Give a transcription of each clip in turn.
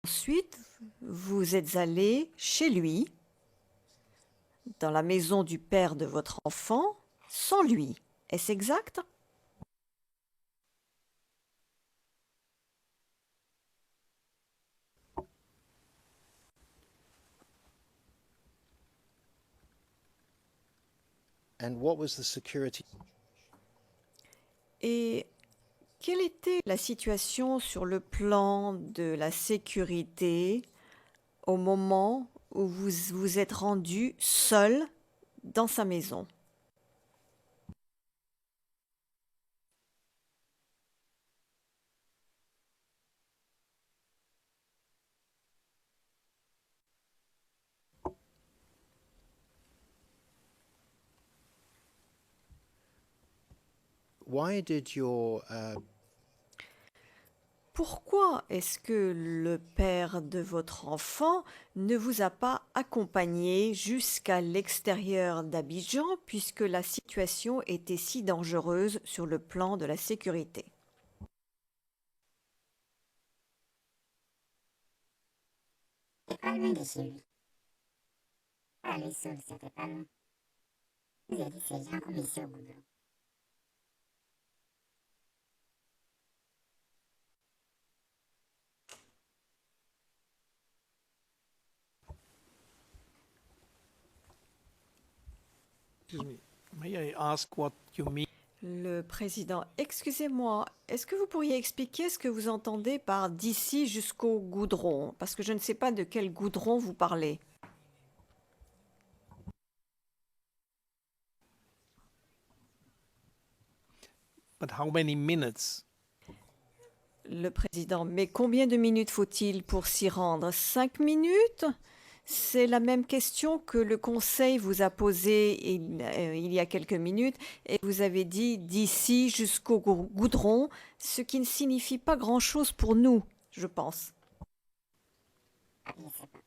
Ensuite, vous êtes allé chez lui, dans la maison du père de votre enfant, sans lui. Est-ce exact? And what was the security? Et quelle était la situation sur le plan de la sécurité au moment où vous vous êtes rendu seul dans sa maison? Why did your Pourquoi est-ce que le père de votre enfant ne vous a pas accompagné jusqu'à l'extérieur d'Abidjan puisque la situation était si dangereuse sur le plan de la sécurité? Pas loin de chez lui. Aller seul, c'était pas loin. Vous avez dit ces gens comme ici au goudron. Excuse me. May I ask what you mean? Le président, excusez-moi, est-ce que vous pourriez expliquer ce que vous entendez par d'ici jusqu'au goudron? Parce que je ne sais pas de quel goudron vous parlez. But how many minutes? Le président, mais combien de minutes faut-il pour s'y rendre? 5 minutes? C'est la même question que le Conseil vous a posée il y a quelques minutes et vous avez dit d'ici jusqu'au goudron, ce qui ne signifie pas grand-chose pour nous, je pense. Je sais pas.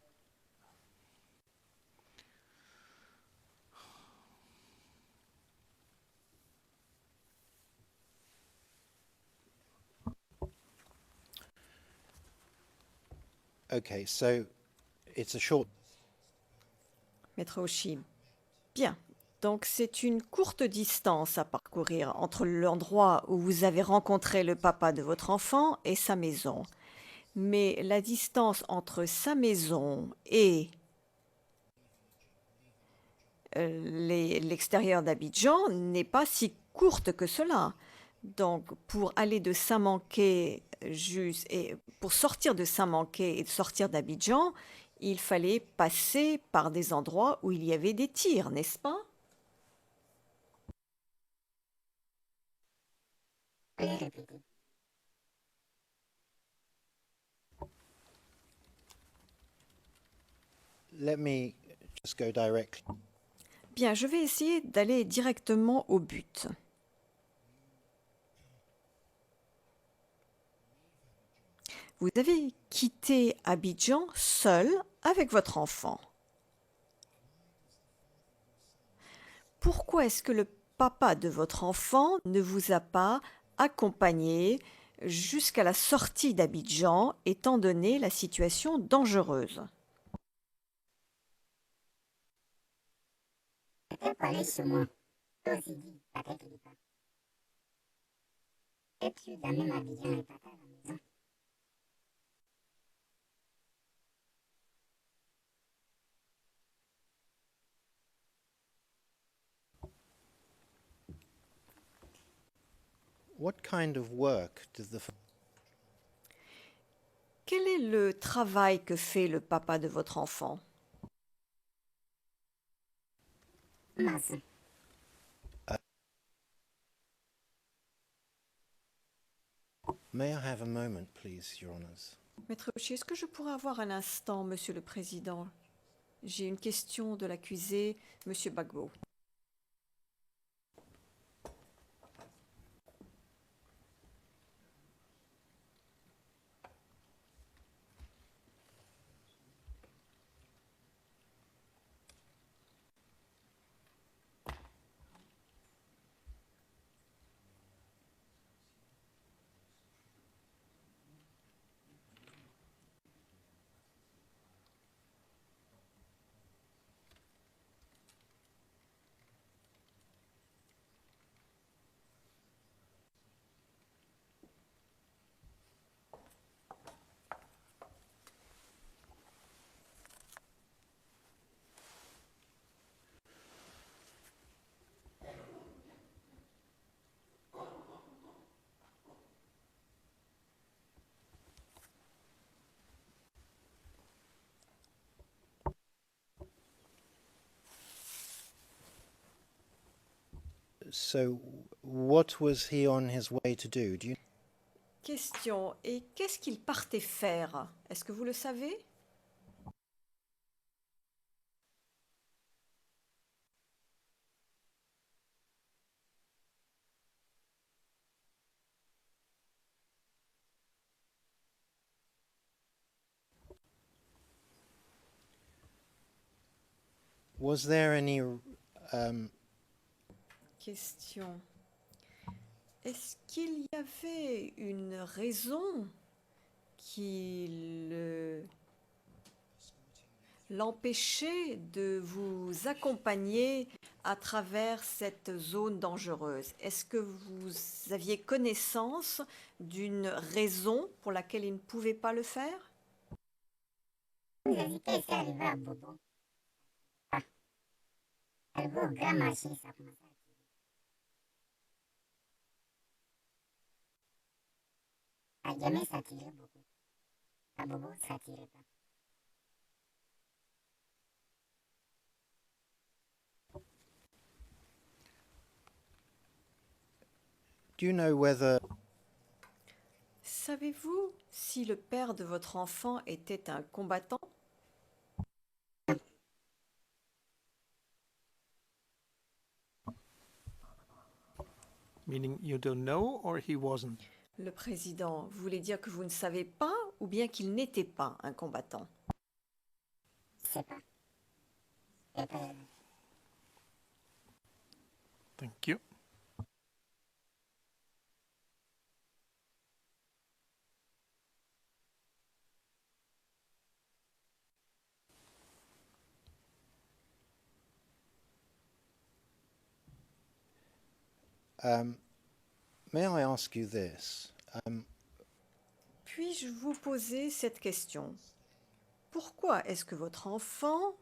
Okay, so it's a short. Maître Oshim. Bien. Donc c'est une courte distance à parcourir entre l'endroit où vous avez rencontré le papa de votre enfant et sa maison. Mais la distance entre sa maison et l'extérieur d'Abidjan n'est pas si courte que cela. Donc pour aller de Saint-Manqué et pour sortir de Saint-Manqué et de sortir d'Abidjan, il fallait passer par des endroits où il y avait des tirs, n'est-ce pas? Allez répéter. Let me just go directly. Bien, je vais essayer d'aller directement au but. Vous avez quitté Abidjan seul avec votre enfant. Pourquoi est-ce que le papa de votre enfant ne vous a pas accompagné jusqu'à la sortie d'Abidjan, étant donné la situation dangereuse? Peut-être pas aller chez moi. Toi aussi dit, peut-être qu'il est pas. Et puis, la même Abidjan et papa à la maison. What kind of work does the Quel est le travail que fait le papa de votre enfant? Maçon. May I have a moment, please, Your Honours? Maître Hochi, est-ce que je pourrais avoir un instant, Monsieur le Président? J'ai une question de l'accusé, Monsieur Bagbo. So, what was he on his way to do? Do you? Question. Et qu'est-ce qu'il partait faire? Est-ce que vous le savez? Was there any? Question. Est-ce qu'il y avait une raison qui l'empêchait de vous accompagner à travers cette zone dangereuse? Est-ce que vous aviez connaissance d'une raison pour laquelle il ne pouvait pas le faire? Vous avez dit que c'est arrivé à Bobo. Ah. Elle va au grand marché, ça commence à tirer. À Gamay, ça tirait beaucoup. À Bobo, ça tirait pas. Do you know whether? Savez-vous si le père de votre enfant était un combattant? Meaning you don't know or he wasn't? Le président voulait dire que vous ne savez pas ou bien qu'il n'était pas un combattant? Je sais pas. Et puis, Thank you. May I ask you this? Puis-je vous poser cette question? Pourquoi est-ce que votre enfant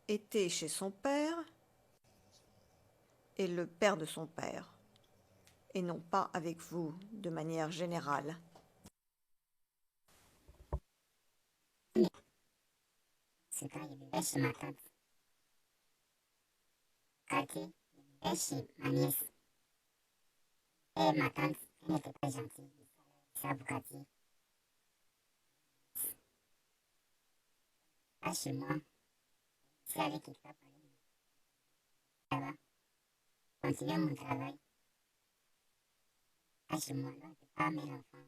était chez son père et le père de son père, et non pas avec vous de manière générale? c'est quand il vivait chez ma tante. Quand il vivait chez ma nièce. Et ma tante, elle n'était pas gentille. C'est à Bukati. Pas chez moi. C'est avec qui pas parler. Là-bas. Continuer mon travail. Pas chez moi, là. C'est pas mes enfants.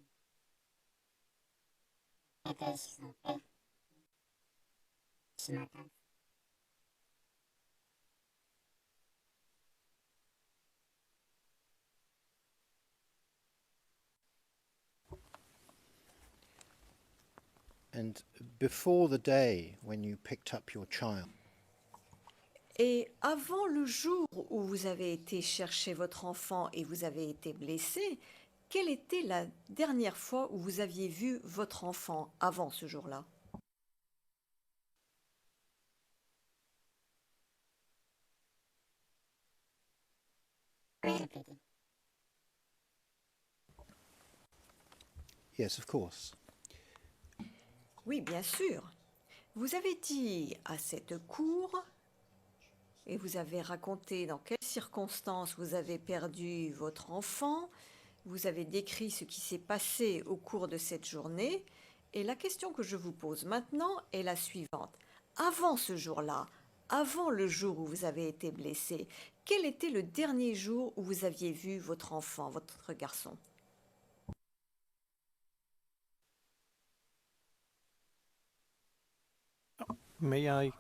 Elle était chez son père. Chez ma tante. And before the day when you picked up your child, Et avant le jour où vous avez été chercher votre enfant et vous avez été blessé, quelle était la dernière fois où vous aviez vu votre enfant avant ce jour-là? Oui, répétez. yes, of course. Oui, bien sûr. Vous avez dit à cette cour, et vous avez raconté dans quelles circonstances vous avez perdu votre enfant, vous avez décrit ce qui s'est passé au cours de cette journée, et la question que je vous pose maintenant est la suivante. Avant ce jour-là, avant le jour où vous avez été blessé, quel était le dernier jour où vous aviez vu votre enfant, votre garçon? May I?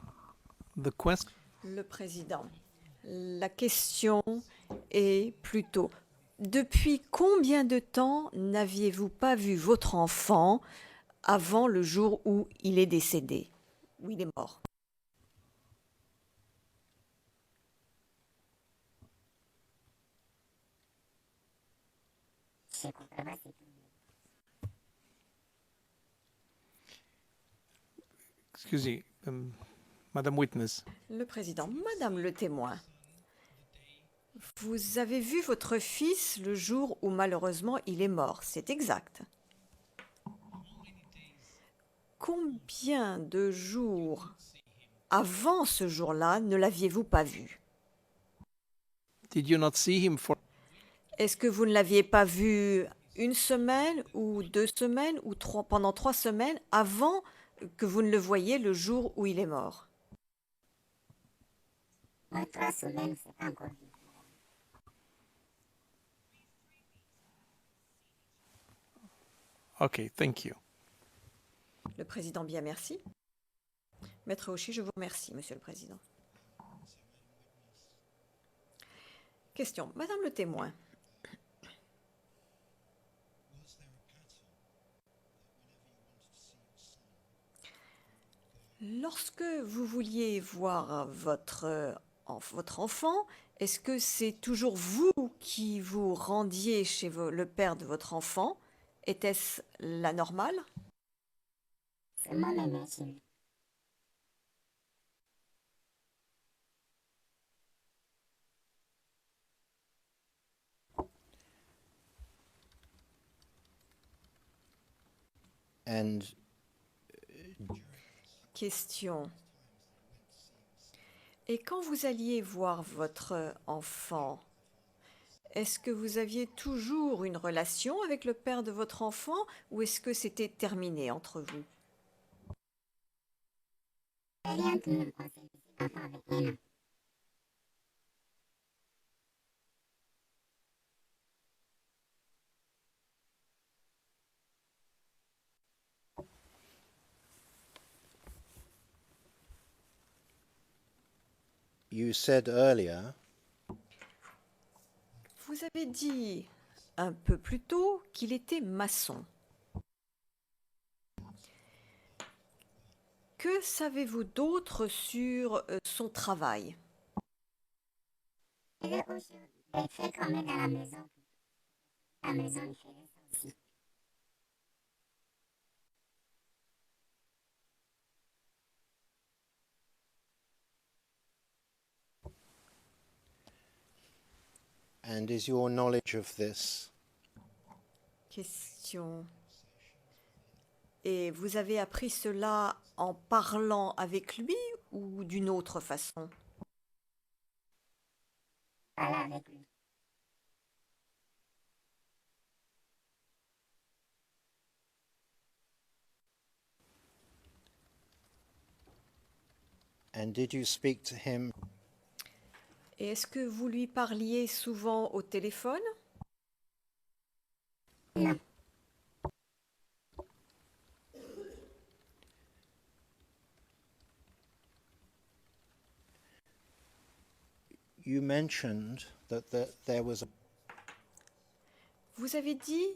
The question. Le président. La question est plutôt, depuis combien de temps n'aviez-vous pas vu votre enfant avant le jour où il est décédé, où il est mort? Je comprends pas, c'est tout. Excuse me, Madam Witness. Le président. Madame le témoin, vous avez vu votre fils le jour où malheureusement il est mort, c'est exact. Combien de jours avant ce jour-là ne l'aviez-vous pas vu? Did you not see him for Est-ce que vous ne l'aviez pas vu une semaine ou 2 semaines ou pendant 3 semaines avant que vous ne le voyiez le jour où il est mort? Moi, 3 semaines, c'est pas encore vu. Okay, thank you. Le président, bien merci. Maître Auchy, je vous remercie, Monsieur le Président. Question. Madame le témoin. Lorsque vous vouliez voir votre enfant, est-ce que c'est toujours vous qui vous rendiez chez le père de votre enfant? Était-ce la normale? C'est moi-même qui vais. And Question. Et quand vous alliez voir votre enfant, est-ce que vous aviez toujours une relation avec le père de votre enfant ou est-ce que c'était terminé entre vous? Rien qui me conseille ses enfants avec un an. you said earlier Vous avez dit un peu plus tôt qu'il était maçon. Que savez-vous d'autre sur son travail? Et là, aujourd'hui, il fait quand même dans la maison. La maison, il fait ça aussi. and is your knowledge of this Question. Et vous avez appris cela en parlant avec lui ou d'une autre façon? Parler avec lui. and did you speak to him Et est-ce que vous lui parliez souvent au téléphone? Non. you mentioned that there was a Vous avez dit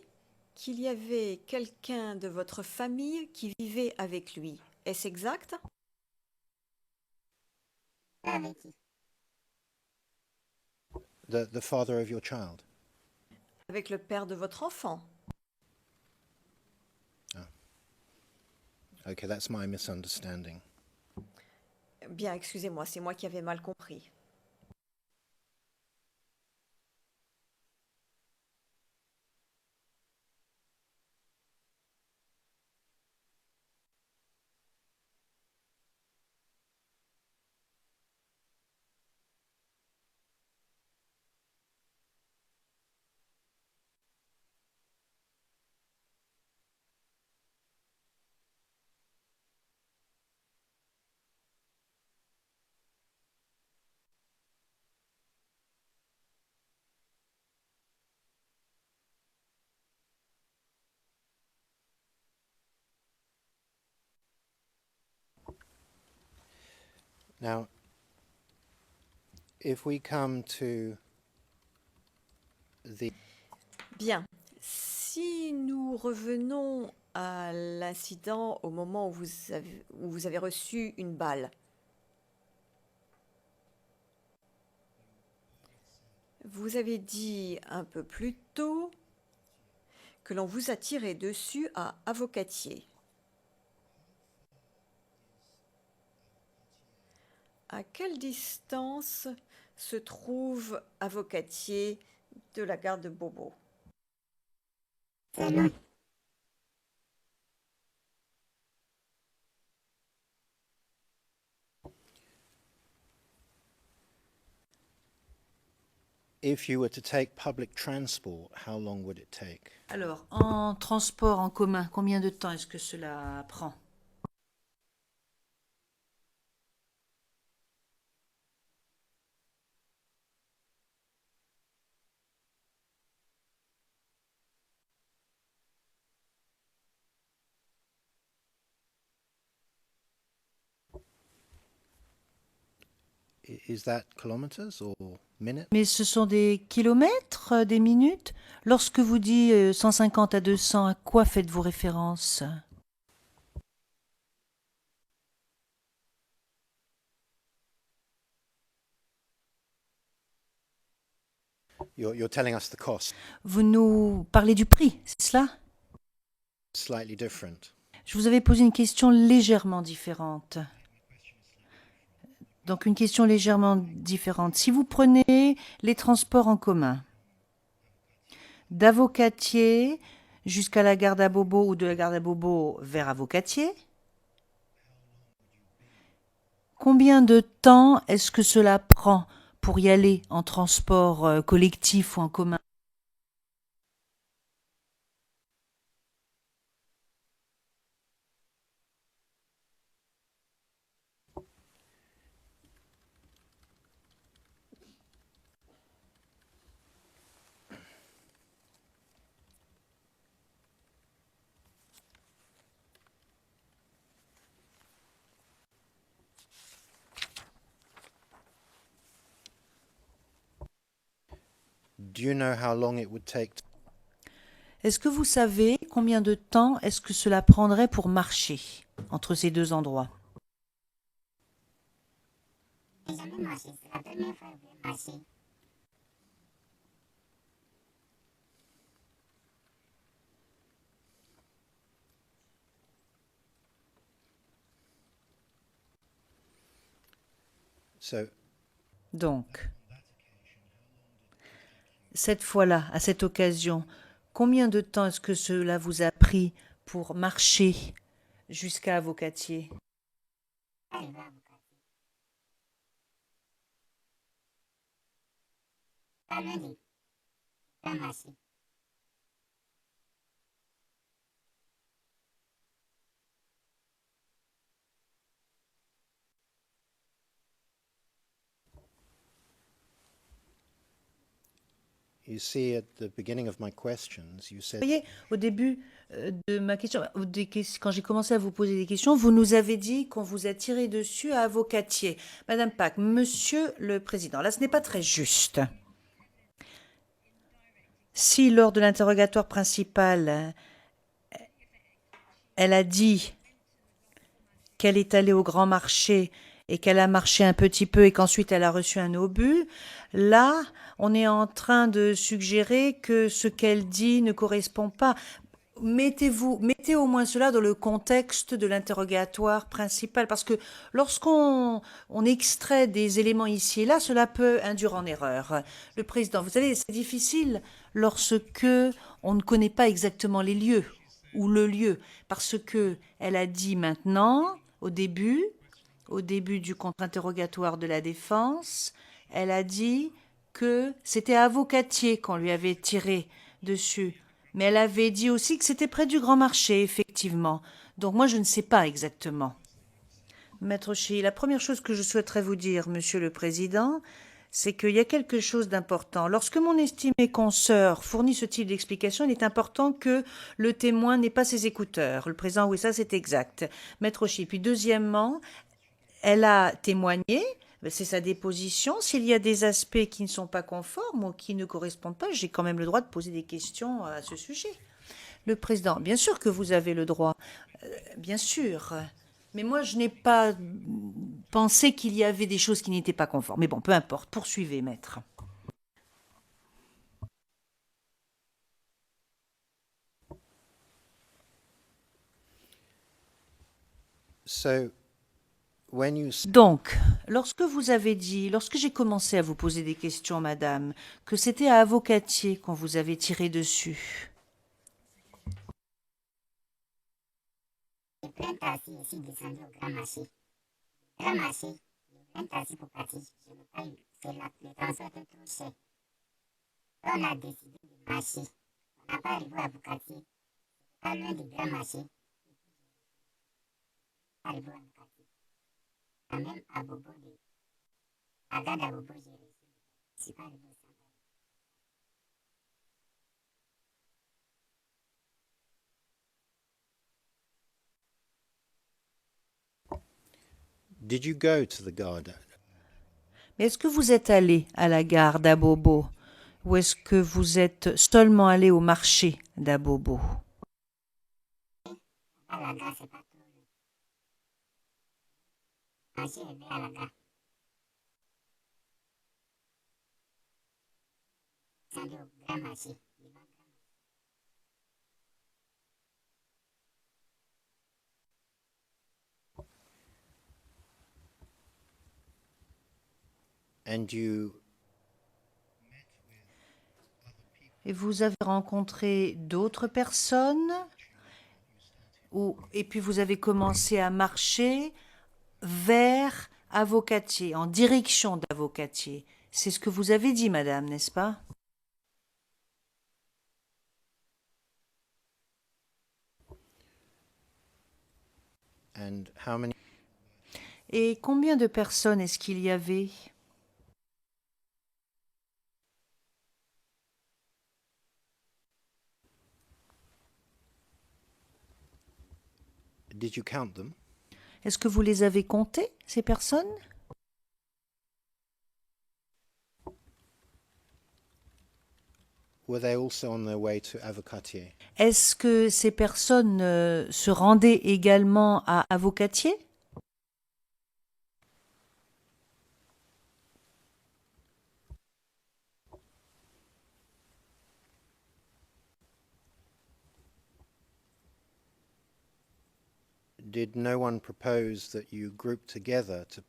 qu'il y avait quelqu'un de votre famille qui vivait avec lui. Est-ce exact? Avec qui? the father of your child. Avec le père de votre enfant. Okay, that's my misunderstanding. Bien, excusez-moi, c'est moi qui avais mal compris. Now, if we come to the Bien. Si nous revenons à l'incident au moment où vous avez reçu une balle, vous avez dit un peu plus tôt que l'on vous a tiré dessus à Avocatier. À quelle distance se trouve Avocatier de la gare de Beauvau? C'est loin. If you were to take public transport, how long would it take? Alors, en transport en commun, combien de temps est-ce que cela prend? Is that kilometers or minutes? Mais ce sont des kilomètres, des minutes? Lorsque vous dites 150 à 200, à quoi faites-vous référence? You're telling us the cost. Vous nous parlez du prix, c'est cela? Slightly different. Je vous avais posé une question légèrement différente. Donc une question légèrement différente. Si vous prenez les transports en commun, d'Avocatier jusqu'à la gare d'Abobo ou de la gare d'Abobo vers Avocatier, combien de temps est-ce que cela prend pour y aller en transport collectif ou en commun? Do you know how long it would take? Est-ce que vous savez combien de temps est-ce que cela prendrait pour marcher entre ces deux endroits? J'ai jamais marché, c'est la première fois que je vais marcher. So, Donc, cette fois-là, à cette occasion, combien de temps est-ce que cela vous a pris pour marcher jusqu'à Avocatier? Arrivé à Bukati. Pas loin de pas marcher. you see, at the beginning of my questions, you said Vous voyez, au début de ma question, quand j'ai commencé à vous poser des questions, vous nous avez dit qu'on vous a tiré dessus à Avocatier. Madame Pack, Monsieur le Président, là ce n'est pas très juste. Si lors de l'interrogatoire principal, elle a dit qu'elle est allée au grand marché et qu'elle a marché un petit peu et qu'ensuite elle a reçu un obus, là, on est en train de suggérer que ce qu'elle dit ne correspond pas. Mettez au moins cela dans le contexte de l'interrogatoire principal, parce que lorsqu'on extrait des éléments ici et là, cela peut induire en erreur. Le président, vous savez, c'est difficile lorsque on ne connaît pas exactement les lieux ou le lieu, parce que elle a dit maintenant, au début du contre-interrogatoire de la défense, elle a dit que c'était à Avocatier qu'on lui avait tiré dessus. Mais elle avait dit aussi que c'était près du Grand Marché, effectivement. Donc moi, je ne sais pas exactement. Maître Chi, la première chose que je souhaiterais vous dire, Monsieur le Président, c'est qu'il y a quelque chose d'important. Lorsque mon estimée consoeur fournit ce type d'explication, il est important que le témoin n'ait pas ses écouteurs. Le président, oui, ça c'est exact. Maître Chi. Puis deuxièmement, elle a témoigné, c'est sa déposition. S'il y a des aspects qui ne sont pas conformes ou qui ne correspondent pas, j'ai quand même le droit de poser des questions à ce sujet. Le président, bien sûr que vous avez le droit, bien sûr. Mais moi, je n'ai pas pensé qu'il y avait des choses qui n'étaient pas conformes. Mais bon, peu importe, poursuivez, maître. so. When you Donc, lorsque j'ai commencé à vous poser des questions, madame, que c'était à Avocatier qu'on vous avait tiré dessus. J'ai pris un taxi ici, descendu au Grand Marché. Grand Marché, j'ai pris un taxi pour partir. Je n'ai pas eu. C'est là, le transport était trop cher. On a décidé de marcher. On n'a pas arrivé à Bukati. Pas loin du grand marché. Arrivé à Bukati. Quand même à Bobo, à Gada Bobo, j'ai réussi. Je suis pas arrivé au centre. Did you go to the garden? Mais est-ce que vous êtes allé à la gare d'Abobo ou est-ce que vous êtes seulement allé au marché d'Abobo? À la gare, c'est pas trop loin. Marché est bien à la gare. C'est allé au grand marché. And you Et vous avez rencontré d'autres personnes et puis vous avez commencé à marcher vers Avocatier, en direction d'Avocatier. C'est ce que vous avez dit, madame, n'est-ce pas? and how many? Et combien de personnes est-ce qu'il y avait? Did you count them? Est-ce que vous les avez comptées, ces personnes? Were they also on their way to Avocatier? Est-ce que ces personnes se rendaient également à Avocatier? Did no one propose that you group together to?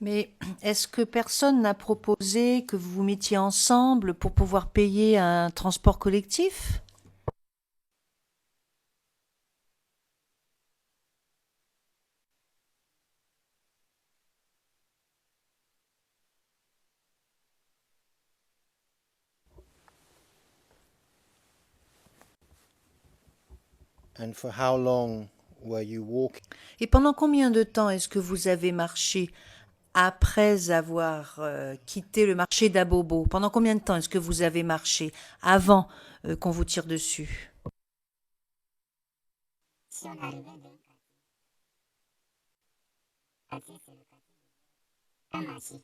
Mais est-ce que personne n'a proposé que vous vous mettiez ensemble pour pouvoir payer un transport collectif? And for how long were you walking? Et pendant combien de temps est-ce que vous avez marché après avoir quitté le marché d'Abobo? Pendant combien de temps est-ce que vous avez marché avant qu'on vous tire dessus? Si on arrivait d'un quartier, c'est le quartier du grand marché.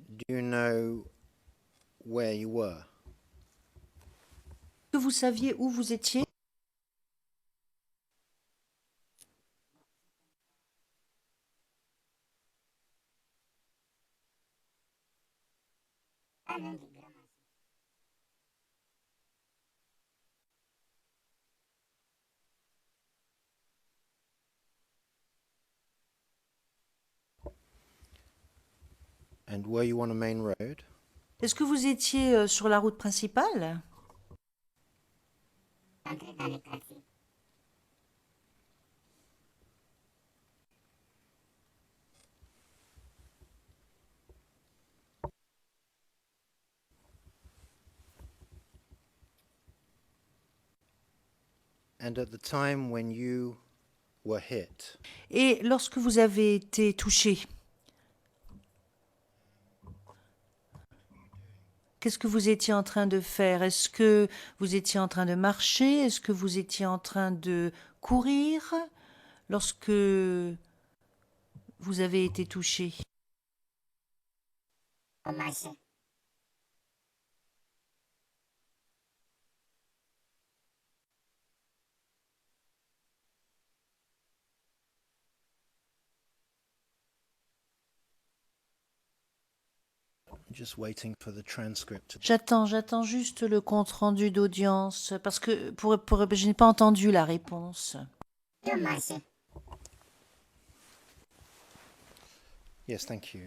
Do you know where you were? Que vous saviez où vous étiez? Pas loin du grand marché. And were you on a main road? Est-ce que vous étiez sur la route principale? Entrer dans le quartier. And at the time when you were hit, Et lorsque vous avez été touché, qu'est-ce que vous étiez en train de faire? Est-ce que vous étiez en train de marcher? Est-ce que vous étiez en train de courir lorsque vous avez été touché? Au marché. just waiting for the transcript. J'attends juste le compte-rendu d'audience parce que je n'ai pas entendu la réponse. Io marché. Yes, thank you.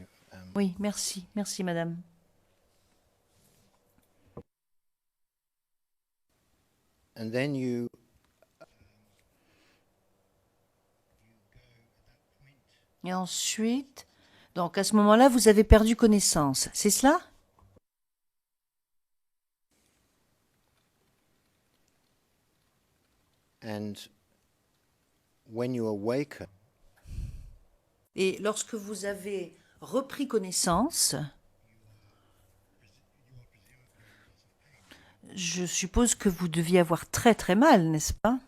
Oui, merci, merci madame. And then you Et ensuite, donc à ce moment-là, vous avez perdu connaissance, c'est cela? and when you awaken, Et lorsque vous avez repris connaissance, je suppose que vous deviez avoir très très mal, n'est-ce pas?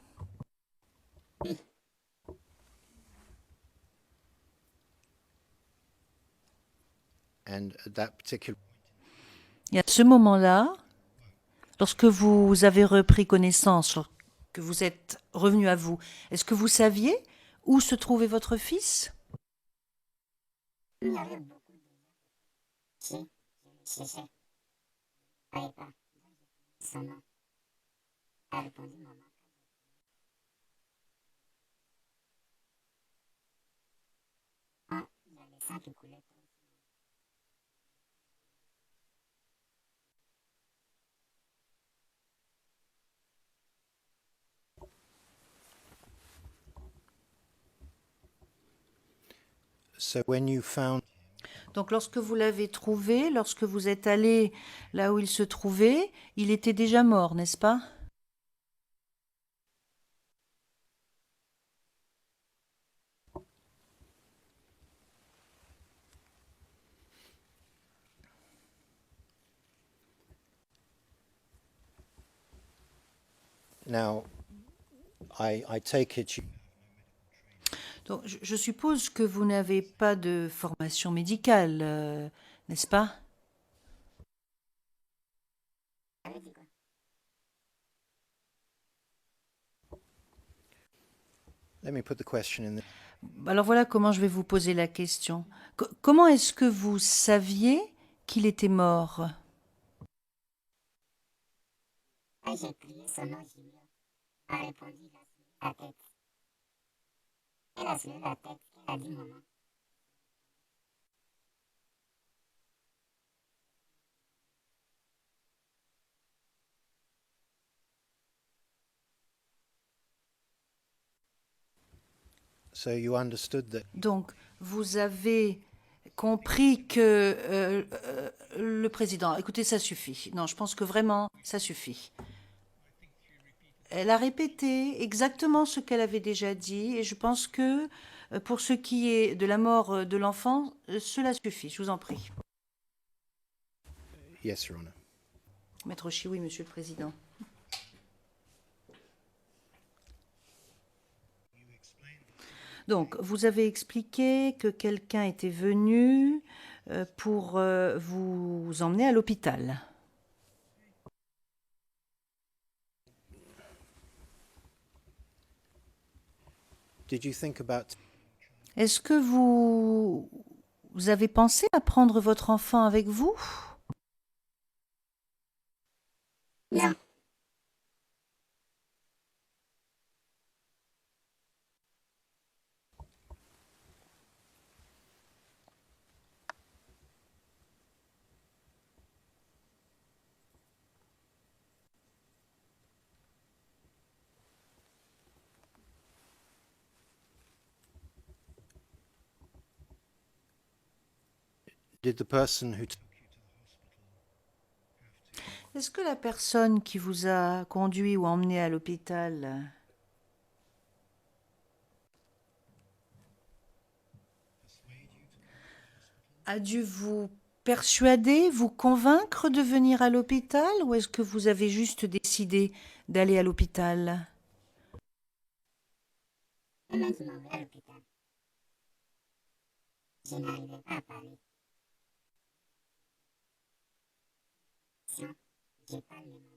and at that particular Et à ce moment-là, lorsque vous avez repris connaissance, que vous êtes revenu à vous, est-ce que vous saviez où se trouvait votre fils? Il y avait beaucoup de gens qui cherchaient. Je ne savais pas son nom. Elle a répondu maman. Ah, il y a le sang qui coulait. so when you found Donc lorsque vous l'avez trouvé, lorsque vous êtes allé là où il se trouvait, il était déjà mort, n'est-ce pas? now I take it you Donc je suppose que vous n'avez pas de formation médicale, n'est-ce pas? Elle avait dit quoi? let me put the question in the, Alors voilà comment je vais vous poser la question. Comment est-ce que vous saviez qu'il était mort? Ah, j'ai crié son nom, Julien. Elle a répondu, la tête. Elle a soulevé la tête. Elle a dit maman. so you understood that Donc vous avez compris que le président... Écoutez, ça suffit. Non, je pense que vraiment, ça suffit. Elle a répété exactement ce qu'elle avait déjà dit et je pense que pour ce qui est de la mort de l'enfant, cela suffit. Je vous en prie. yes, Your Honor. Maître Chioui, Monsieur le Président. Donc, vous avez expliqué que quelqu'un était venu pour vous emmener à l'hôpital. Did you think about Est-ce que vous avez pensé à prendre votre enfant avec vous? Non. did the person who Est-ce que la personne qui vous a conduit ou emmené à l'hôpital a dû vous persuader, vous convaincre de venir à l'hôpital ou est-ce que vous avez juste décidé d'aller à l'hôpital? C'est moi qui m'en vais à l'hôpital. Je n'arrivais pas à parler. Sinon, j'ai pas le mémoire.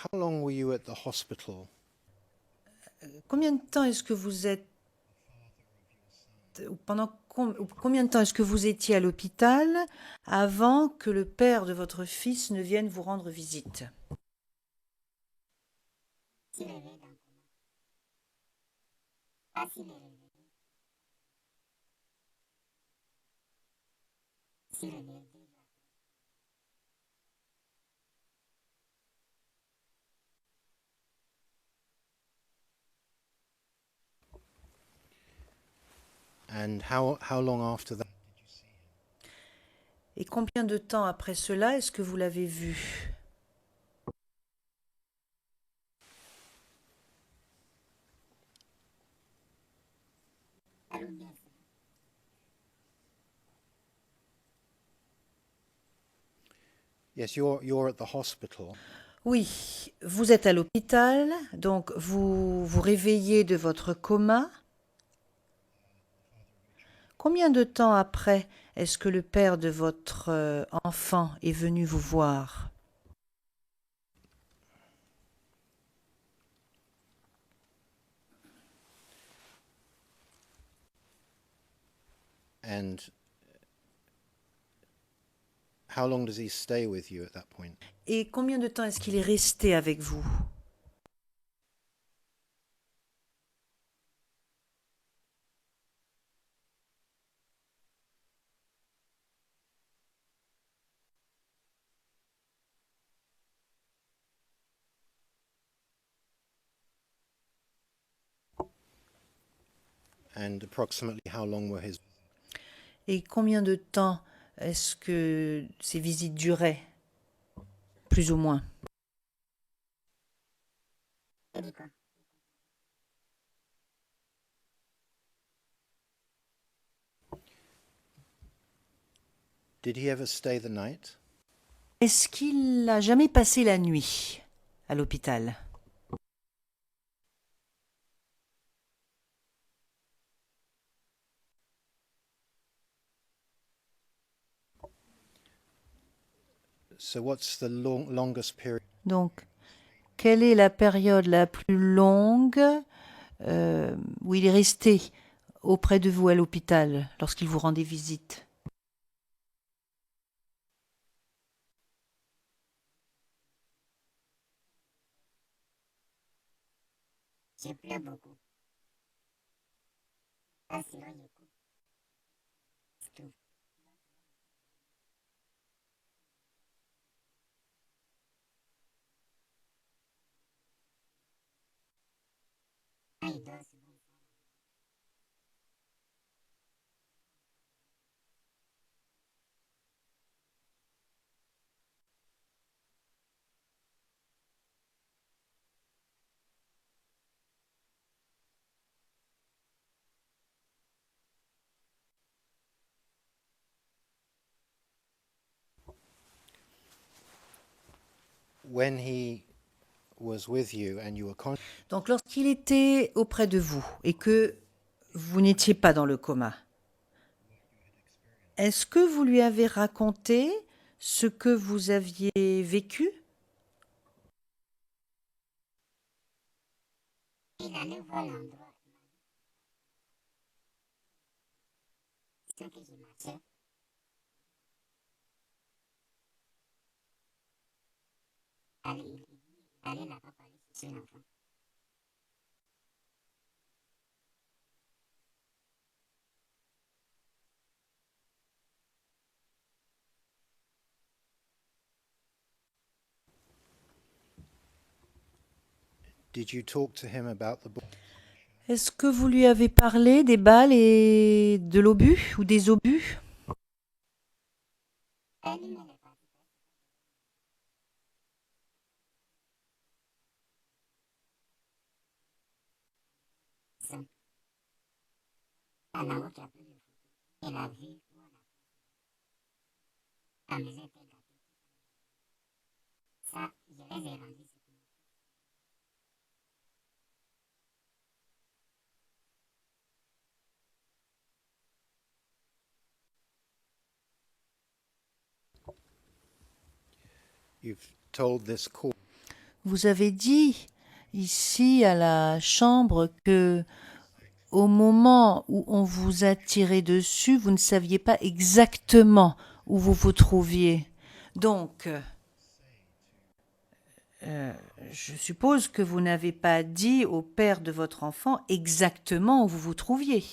how long were you at the hospital Combien de temps est-ce que vous êtes ou ou combien de temps est-ce que vous étiez à l'hôpital avant que le père de votre fils ne vienne vous rendre visite? s'il réveille d'un coma. Pas s'il est réveillé. S'il réveille déjà. and how long after that? Et combien de temps après cela est-ce que vous l'avez vu? Allô, bien sûr. Yes, you're at the hospital. Oui, vous êtes à l'hôpital, donc vous vous réveillez de votre coma. Combien de temps après est-ce que le père de votre enfant est venu vous voir? And how long does he stay with you at that point? Et combien de temps est-ce qu'il est resté avec vous? And approximately how long were his? Et combien de temps est-ce que ces visites duraient? Plus ou moins. T'as dit quoi? Did he ever stay the night? Est-ce qu'il n'a jamais passé la nuit à l'hôpital? So what's the longest period? Donc, quelle est la période la plus longue où il est resté auprès de vous à l'hôpital lorsqu'il vous rendait visite? Je pleure beaucoup. Pas si loin, j'écoute. C'est tout. Ah, il dort souvent. When he was with you and you were conscious, Donc, lorsqu'il était auprès de vous et que vous n'étiez pas dans le coma, est-ce que vous lui avez raconté ce que vous aviez vécu? Il allait voir l'endroit. Ce que j'ai marché. Allez là-bas pour aller chercher l'enfant. did you talk to him about the book? Est-ce que vous lui avez parlé des balles et de l'obus ou des obus? Elle ne l'est pas. Ça. Elle n'a aucun peu de photo. Elle a vu où on a fait. La maison était gâtée. Ça, je les ai rendus. You've told this court Vous avez dit ici à la chambre que au moment où on vous a tiré dessus, vous ne saviez pas exactement où vous vous trouviez. Donc, je suppose que vous n'avez pas dit au père de votre enfant exactement où vous vous trouviez.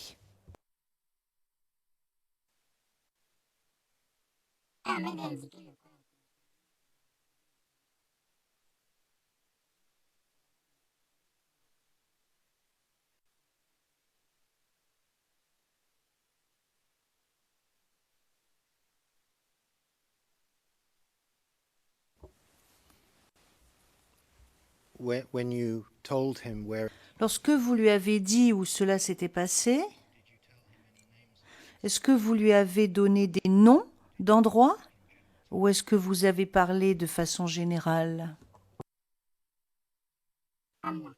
Ah, m'avait indiqué le point. When you told him where, Lorsque vous lui avez dit où cela s'était passé, est-ce que vous lui avez donné des noms d'endroits ou est-ce que vous avez parlé de façon générale? À moi.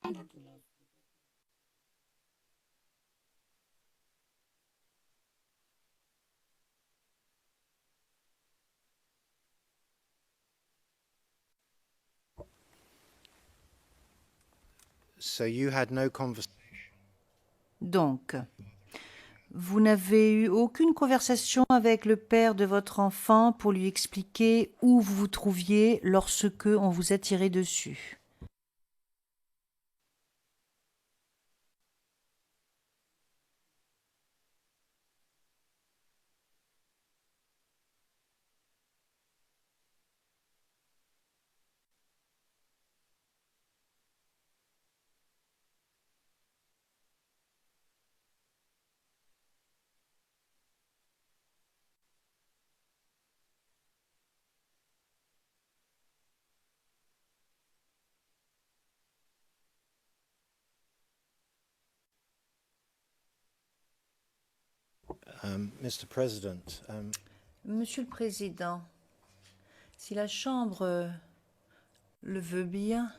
Un document. so you had no conversation Donc, vous n'avez eu aucune conversation avec le père de votre enfant pour lui expliquer où vous vous trouviez lorsque on vous a tiré dessus. Mr. President, Monsieur le Président, si la Chambre le veut bien,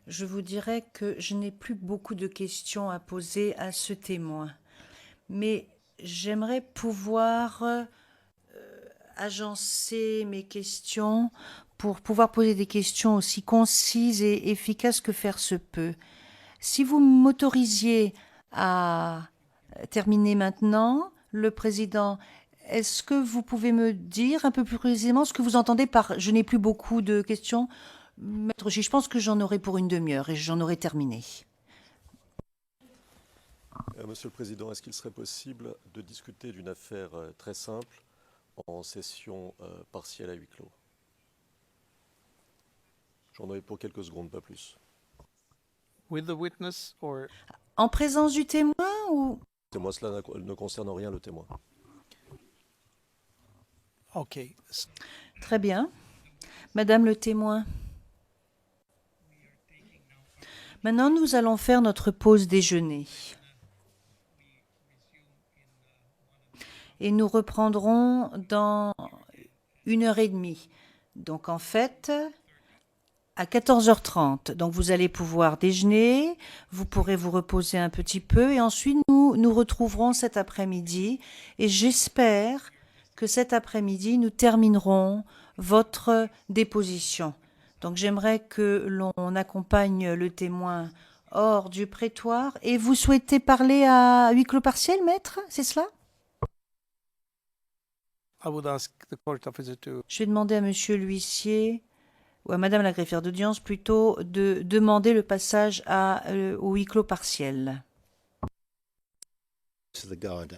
je vous dirais que je n'ai plus beaucoup de questions à poser à ce témoin. Mais j'aimerais pouvoir agencer mes questions pour pouvoir poser des questions aussi concises et efficaces que faire se peut. Si vous m'autorisiez à terminer maintenant, le président, est-ce que vous pouvez me dire un peu plus précisément ce que vous entendez par je n'ai plus beaucoup de questions? Maître J, je pense que j'en aurai pour une demi-heure et j'en aurai terminé. Monsieur le Président, est-ce qu'il serait possible de discuter d'une affaire très simple en session partielle à huis clos? J'en aurai pour quelques secondes, pas plus. With the witness or En présence du témoin ou... Moi, cela ne concerne en rien le témoin. okay. Très bien. Madame le témoin. Maintenant, nous allons faire notre pause déjeuner. Et nous reprendrons dans 1 heure et demie. Donc en fait, à 14h30. Donc vous allez pouvoir déjeuner, vous pourrez vous reposer un petit peu et ensuite nous nous retrouverons cet après-midi et j'espère que cet après-midi nous terminerons votre déposition. Donc j'aimerais que l'on accompagne le témoin hors du prétoire. Et vous souhaitez parler à huis clos partiel, maître? C'est cela? I would ask the court officer to Je vais demander à monsieur l'huissier, ou à madame la greffière d'audience plutôt, de demander le passage au huis clos partiel. to the guard.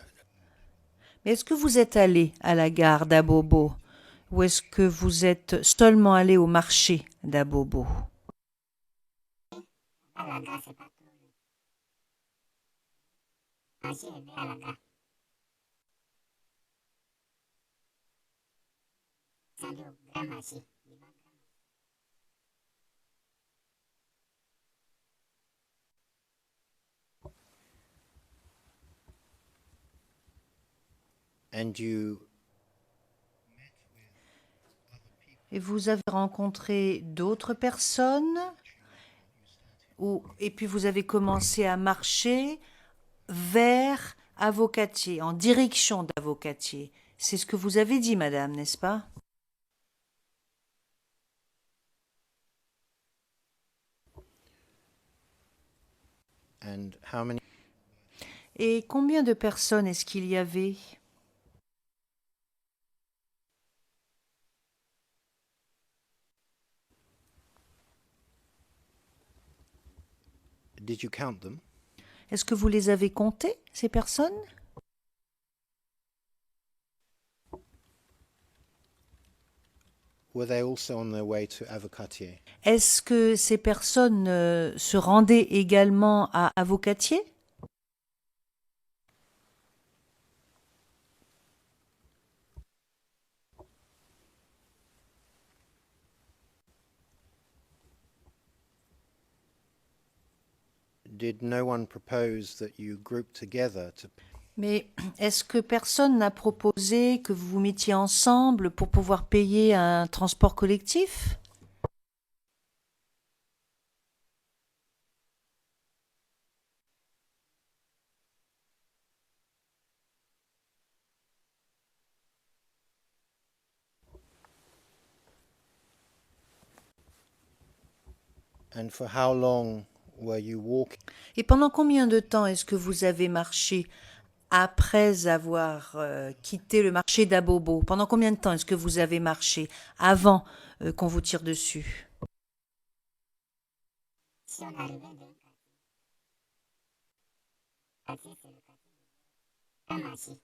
Mais est-ce que vous êtes allé à la gare d'Abobo? Ou est-ce que vous êtes seulement allé au marché d'Abobo? À la gare, c'est pas tout. Ah, j'y vais à la gare. C'est le grand marché. And you Et vous avez rencontré d'autres personnes? Et puis vous avez commencé à marcher vers Avocatier, en direction d'Avocatier. C'est ce que vous avez dit, madame, n'est-ce pas? And how many? Et combien de personnes est-ce qu'il y avait? Did you count them? Est-ce que vous les avez comptées, ces personnes? Were they also on their way to Avocatier? Est-ce que ces personnes se rendaient également à Avocatier? Did no one propose that you group together to? Mais est-ce que personne n'a proposé que vous vous mettiez ensemble pour pouvoir payer un transport collectif? And for how long were you walking? Et pendant combien de temps est-ce que vous avez marché après avoir quitté le marché d'Abobo? Pendant combien de temps est-ce que vous avez marché avant qu'on vous tire dessus? Si on arrivait de Cathy, c'est le Cathy. Un marché.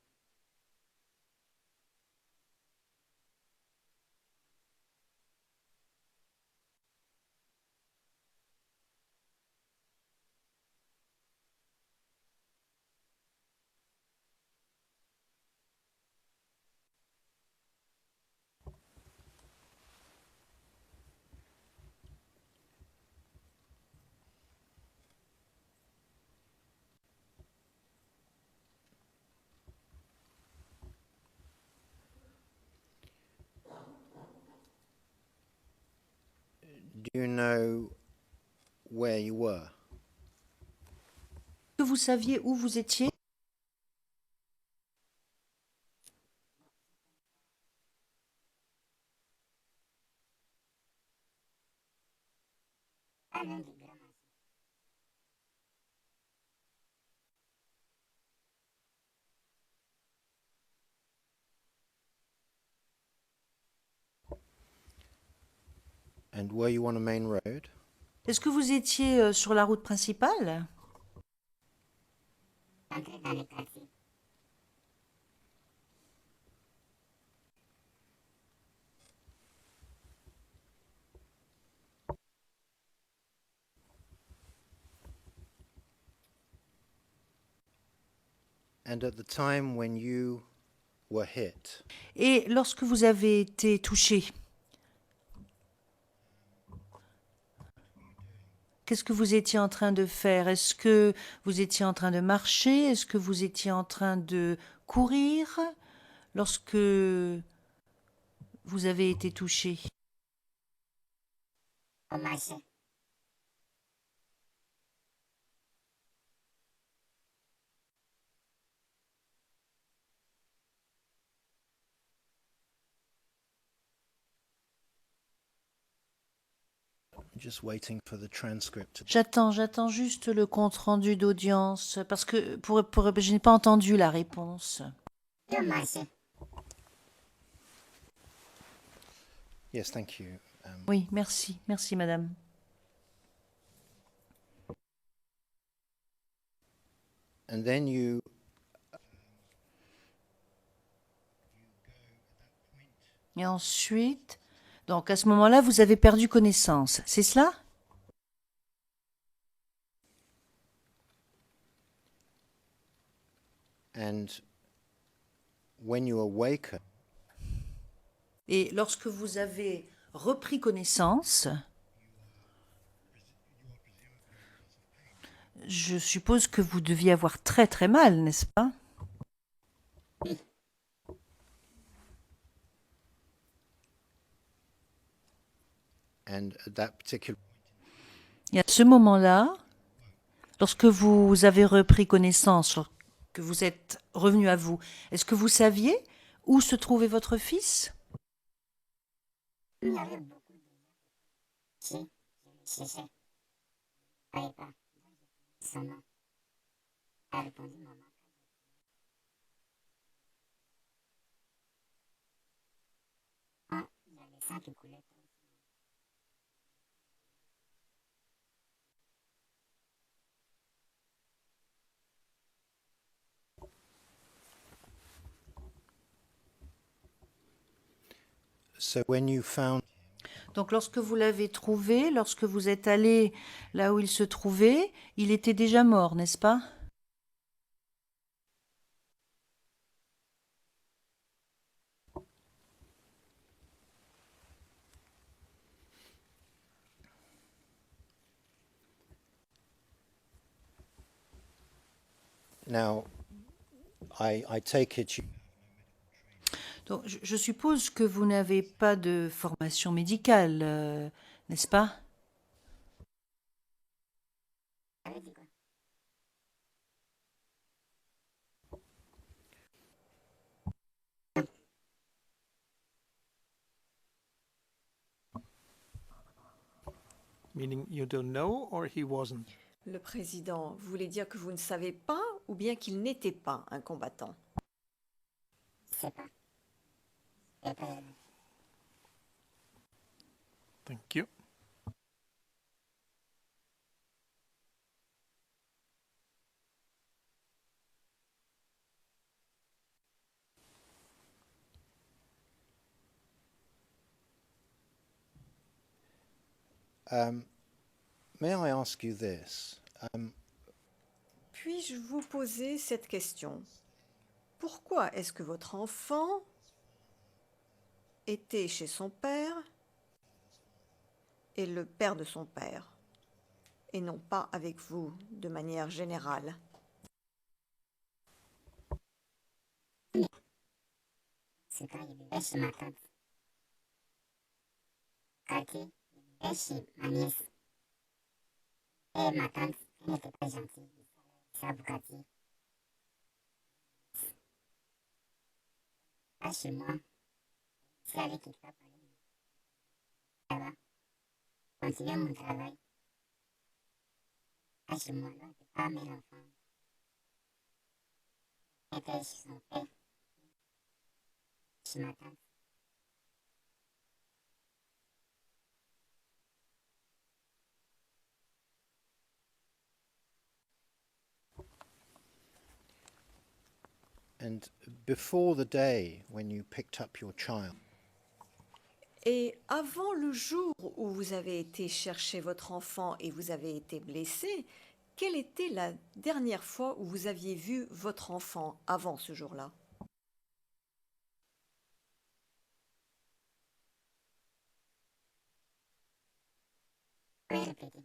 Do you know where you were? Que vous saviez où vous étiez? Pas loin du grand marché. And were you on a main road? Est-ce que vous étiez sur la route principale? Entrer dans les quartiers. And at the time when you were hit, Et lorsque vous avez été touché, qu'est-ce que vous étiez en train de faire? Est-ce que vous étiez en train de marcher? Est-ce que vous étiez en train de courir lorsque vous avez été touché? Au marché. just waiting for the transcript. J'attends juste le compte-rendu d'audience parce que je n'ai pas entendu la réponse. Le marché. Yes, thank you. Oui, merci, merci madame. And then you Et ensuite, donc à ce moment-là, vous avez perdu connaissance, c'est cela? and when you awaken, Et lorsque vous avez repris connaissance, je suppose que vous deviez avoir très très mal, n'est-ce pas? and at that particular Et à ce moment-là, lorsque vous avez repris connaissance, que vous êtes revenu à vous, est-ce que vous saviez où se trouvait votre fils? Il y avait beaucoup de gens. Si, je cherchais. Je ne savais pas. son nom. A répondu maman. Ah, il y a le sang qui coulait. So when you found Donc lorsque vous l'avez trouvé, lorsque vous êtes allé là où il se trouvait, il était déjà mort, n'est-ce pas? now, I take it you, Donc je suppose que vous n'avez pas de formation médicale, n'est-ce pas? Ça veut dire quoi? Meaning you don't know or he wasn't? Le président voulait dire que vous ne savez pas ou bien qu'il n'était pas un combattant. Je sais pas. Et puis, Thank you. may I ask you this? Puis-je vous poser cette question? Pourquoi est-ce que votre enfant était chez son père et le père de son père, et non pas avec vous de manière générale? c'est quand il vivait chez ma tante. Kaki, il vivait chez ma nièce. Et ma tante, elle n'était pas gentille. C'est Aboukati. Pas chez moi. C'est avec qui tu vas parler. Ça va. Continuer mon travail. Pas chez moi, là. C'est pas mes enfants. Elle était chez son père. Chez ma tante. And before the day when you picked up your child, Et avant le jour où vous avez été chercher votre enfant et vous avez été blessé, quelle était la dernière fois où vous aviez vu votre enfant avant ce jour-là? Oui, répétez.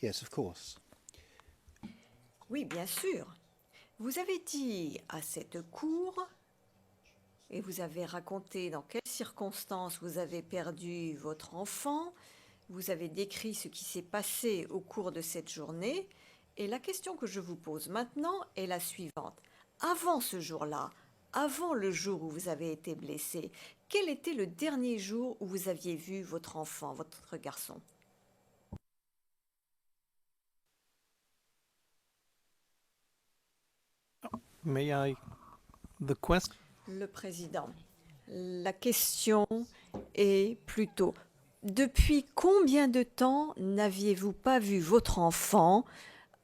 yes, of course. Oui, bien sûr. Vous avez dit à cette cour et vous avez raconté dans quelles circonstances vous avez perdu votre enfant. Vous avez décrit ce qui s'est passé au cours de cette journée. Et la question que je vous pose maintenant est la suivante. Avant ce jour-là, avant le jour où vous avez été blessé, quel était le dernier jour où vous aviez vu votre enfant, votre garçon? May I? The question. Le président. La question est plutôt, depuis combien de temps n'aviez-vous pas vu votre enfant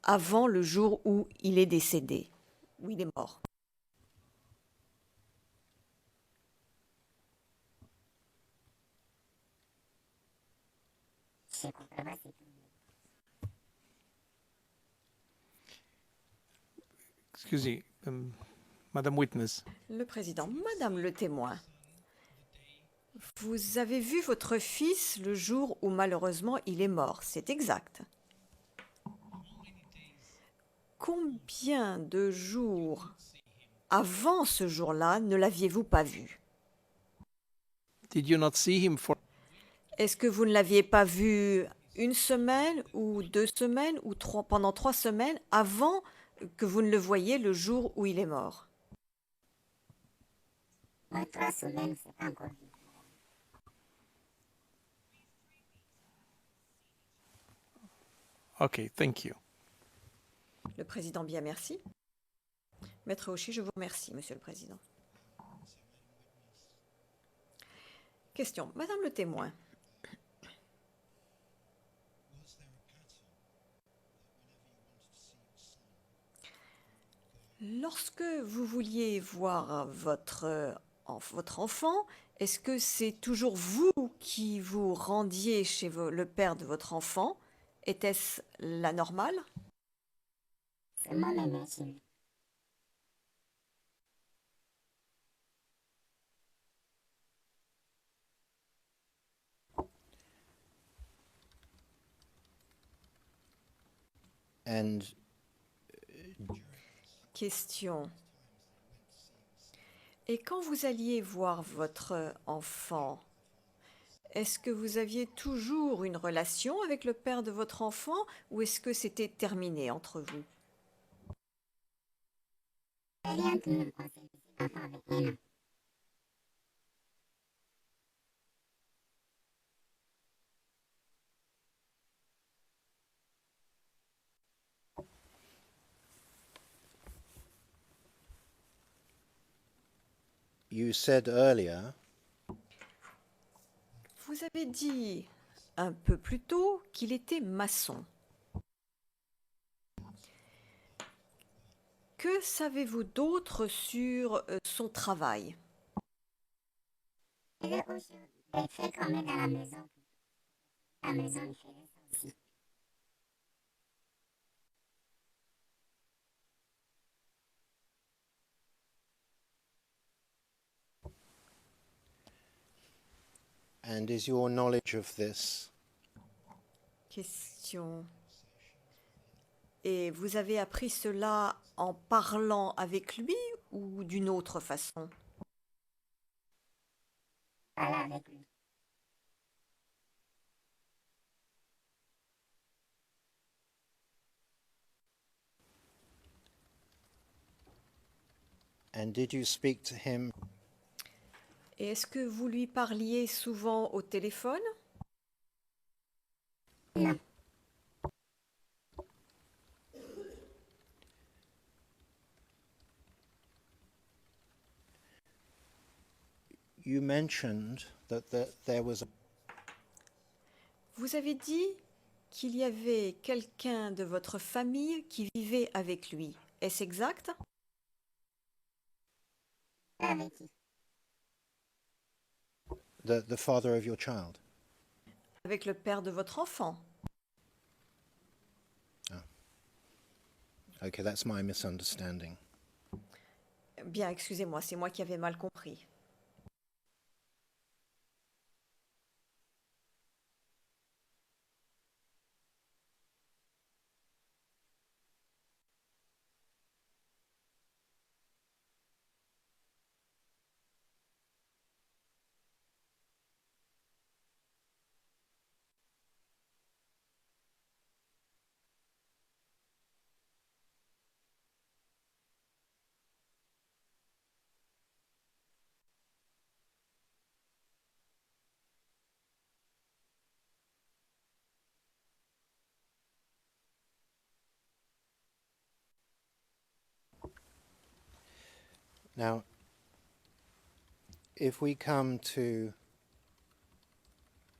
avant le jour où il est décédé, où il est mort? Je comprends pas, c'est tout. Excuse me, Madam Witness. Le président. Madame le témoin, vous avez vu votre fils le jour où malheureusement il est mort, c'est exact. Combien de jours avant ce jour-là ne l'aviez-vous pas vu? Did you not see him for? Est-ce que vous ne l'aviez pas vu une semaine ou 2 semaines ou pendant 3 semaines avant que vous ne le voyiez le jour où il est mort? Moi, 3 semaines, c'est pas encore vu. Okay, thank you. Le président, bien, merci. Maître Auchy, je vous remercie, Monsieur le Président. Question. Madame le témoin, lorsque vous vouliez voir votre enfant, est-ce que c'est toujours vous qui vous rendiez chez le père de votre enfant? Était-ce la normale? C'est moi-même qui vais. And Question. Et quand vous alliez voir votre enfant, est-ce que vous aviez toujours une relation avec le père de votre enfant ou est-ce que c'était terminé entre vous? Elle vient de me conseiller ses enfants avec elle. you said earlier Vous avez dit un peu plus tôt qu'il était maçon. Que savez-vous d'autre sur son travail? Il est aussi il fait quand même dans la maison. La maison, il fait ça aussi. and is your knowledge of this Question. Et vous avez appris cela en parlant avec lui ou d'une autre façon? Parle avec lui. and did you speak to him Et est-ce que vous lui parliez souvent au téléphone? Non. you mentioned that there was a Vous avez dit qu'il y avait quelqu'un de votre famille qui vivait avec lui. Est-ce exact? Avec qui? the father of your child? Avec le père de votre enfant. Okay, that's my misunderstanding. Bien, excusez-moi, c'est moi qui avais mal compris. Now, if we come to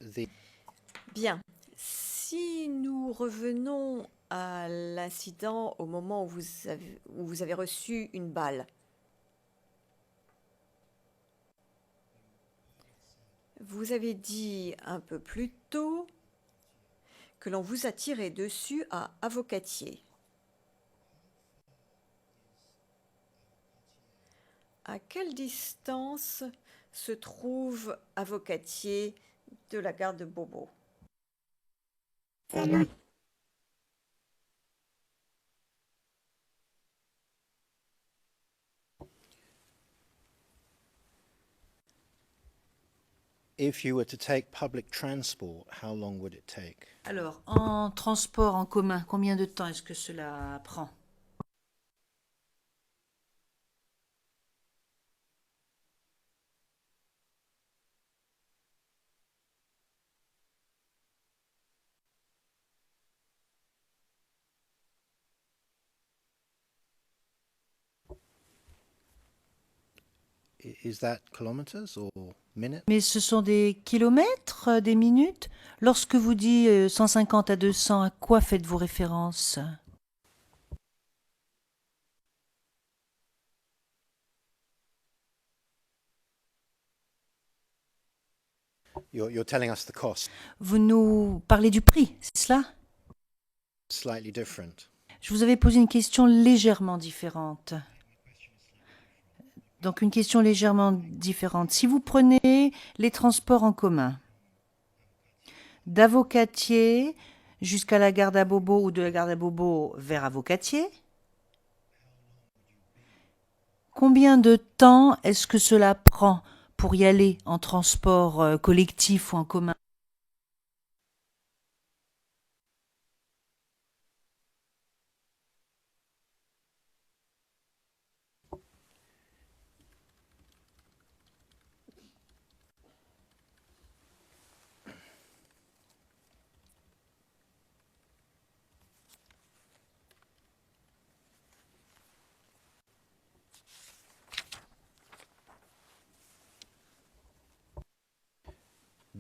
the Bien. Si nous revenons à l'incident au moment où vous avez reçu une balle, vous avez dit un peu plus tôt que l'on vous a tiré dessus à Avocatier. À quelle distance se trouve Avocatier de la gare de Bobo? C'est loin. if you were to take public transport, how long would it take? Alors, en transport en commun, combien de temps est-ce que cela prend? Is that kilometers or minutes? Mais ce sont des kilomètres, des minutes? Lorsque vous dites 150 à 200, à quoi faites-vous référence? You're telling us the cost. Vous nous parlez du prix, c'est cela? Slightly different. Je vous avais posé une question légèrement différente. Donc une question légèrement différente. Si vous prenez les transports en commun, d'Avocatier jusqu'à la gare d'Abobo ou de la gare d'Abobo vers Avocatier, combien de temps est-ce que cela prend pour y aller en transport collectif ou en commun?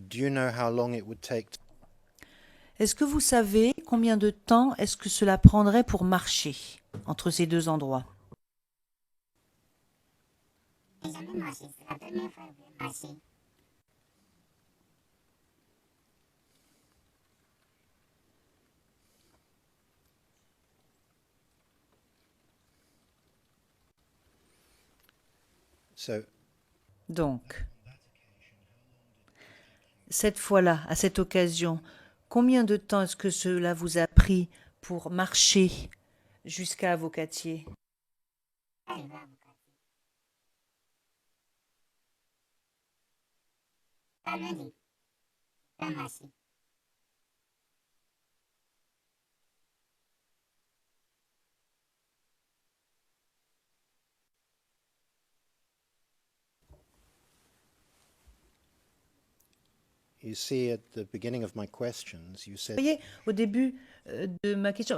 Do you know how long it would take? Est-ce que vous savez combien de temps est-ce que cela prendrait pour marcher entre ces deux endroits? J'ai jamais marché, c'est la première fois que je vais marcher. So Donc, cette fois-là, à cette occasion, combien de temps est-ce que cela vous a pris pour marcher jusqu'à Avocatier? Arrivé à Bukati. Pas loin de pas marcher. you see at the beginning of my questions, you Vous said voyez, au début de ma question,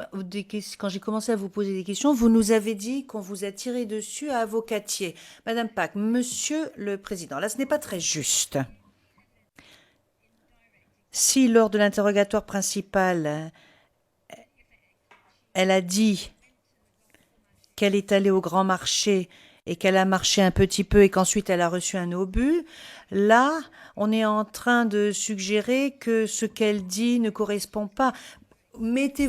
quand j'ai commencé à vous poser des questions, vous nous avez dit qu'on vous a tiré dessus à Avocatier. Madame Pack, Monsieur le Président, là ce n'est pas très juste. Si lors de l'interrogatoire principal, elle a dit qu'elle est allée au grand marché et qu'elle a marché un petit peu et qu'ensuite elle a reçu un obus, là, on est en train de suggérer que ce qu'elle dit ne correspond pas. Mettez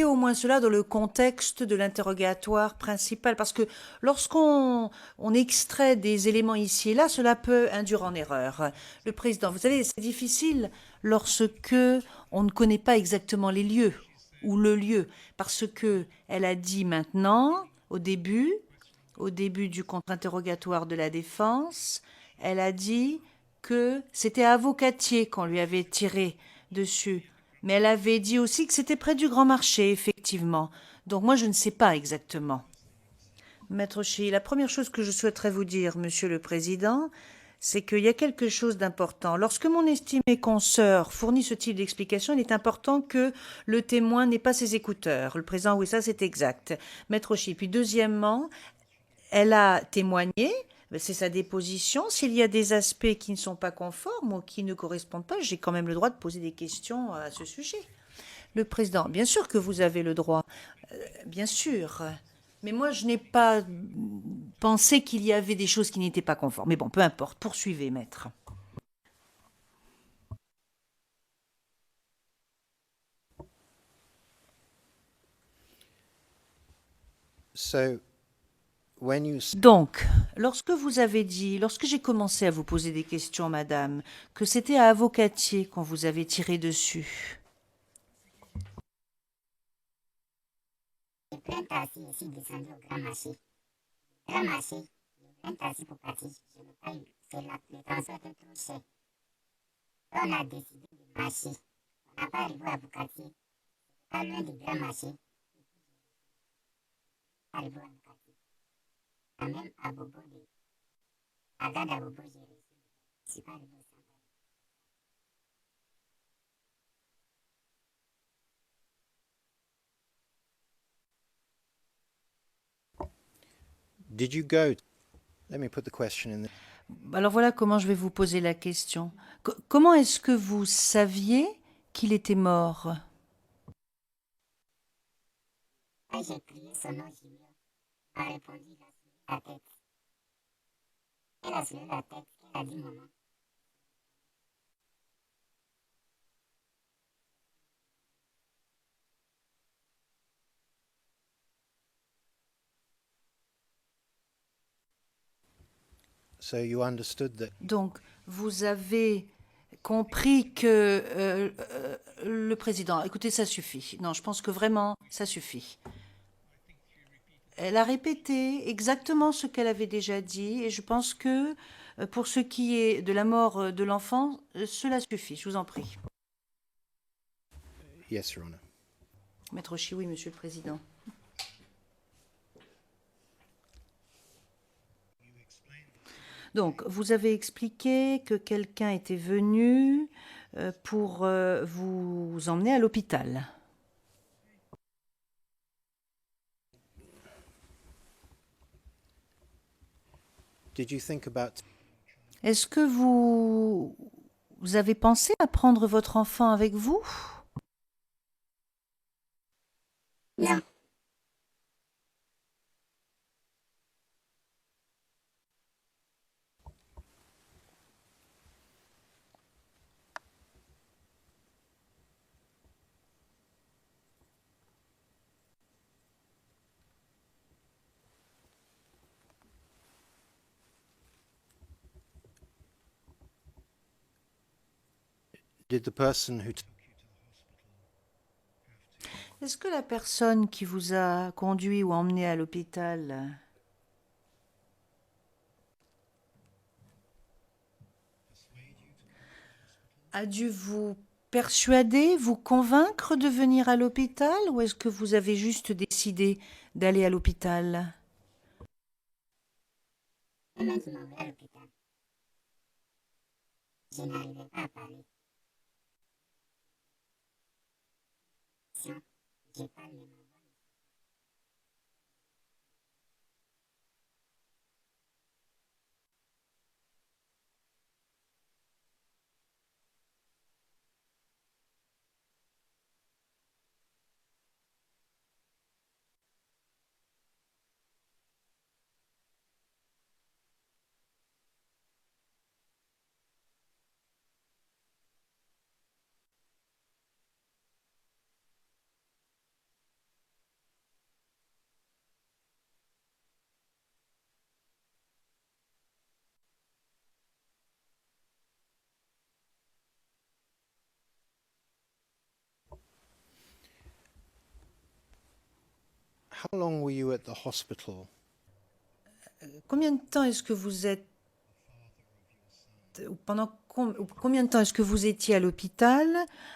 au moins cela dans le contexte de l'interrogatoire principal, parce que lorsqu'on extrait des éléments ici et là, cela peut induire en erreur. Le président, vous savez, c'est difficile lorsque on ne connaît pas exactement les lieux ou le lieu, parce que elle a dit maintenant, au début du contre-interrogatoire de la défense, elle a dit que c'était à Avocatier qu'on lui avait tiré dessus. Mais elle avait dit aussi que c'était près du Grand Marché, effectivement. Donc moi, je ne sais pas exactement. Maître Chi, la première chose que je souhaiterais vous dire, Monsieur le Président, c'est qu'il y a quelque chose d'important. Lorsque mon estimée consoeur fournit ce type d'explication, il est important que le témoin n'ait pas ses écouteurs. Le président, oui, ça c'est exact. Maître Chi. Puis deuxièmement, elle a témoigné, c'est sa déposition. S'il y a des aspects qui ne sont pas conformes ou qui ne correspondent pas, j'ai quand même le droit de poser des questions à ce sujet. Le président, bien sûr que vous avez le droit, bien sûr. Mais moi, je n'ai pas pensé qu'il y avait des choses qui n'étaient pas conformes. Mais bon, peu importe, poursuivez, maître. so. When you Donc, lorsque j'ai commencé à vous poser des questions, madame, que c'était à Avocatier qu'on vous avait tiré dessus. J'ai pris un taxi ici, descendu au Grand Marché. Grand Marché, j'ai pris un taxi pour partir. Je n'ai pas eu. Le transport était trop cher. On a décidé de marcher. On n'a pas arrivé à Bukati. Pas loin du Grand Marché. Arrivé à Bukati. Quand même à Bobo, à gare d'Abobo, j'ai réussi. Je suis pas arrivé au centre. did you go Let me put the question in. Alors voilà comment je vais vous poser la question. Comment est-ce que vous saviez qu'il était mort? Quand j'ai crié son nom, Junior m'a répondu, il a soulevé la tête. Elle a soulevé la tête, elle a dit maman. So you understood that Donc, vous avez compris que le président... Écoutez, ça suffit. Non, je pense que vraiment, ça suffit. Elle a répété exactement ce qu'elle avait déjà dit et je pense que pour ce qui est de la mort de l'enfant, cela suffit. Je vous en prie. yes, Your Honor. Maître Oshie, oui, Monsieur le Président. Donc, vous avez expliqué que quelqu'un était venu pour vous emmener à l'hôpital. Did you think about Est-ce que vous avez pensé à prendre votre enfant avec vous? Non, did the person who Est-ce que la personne qui vous a conduit ou emmené à l'hôpital a dû vous persuader, vous convaincre de venir à l'hôpital ou est-ce que vous avez juste décidé d'aller à l'hôpital? le mec qui m'a envoyé à l'hôpital, je n'arrivais pas à parler. J'ai pas le mémoire. how long were you at the hospital Combien de temps est-ce que vous êtes ou combien de temps est-ce que vous étiez à l'hôpital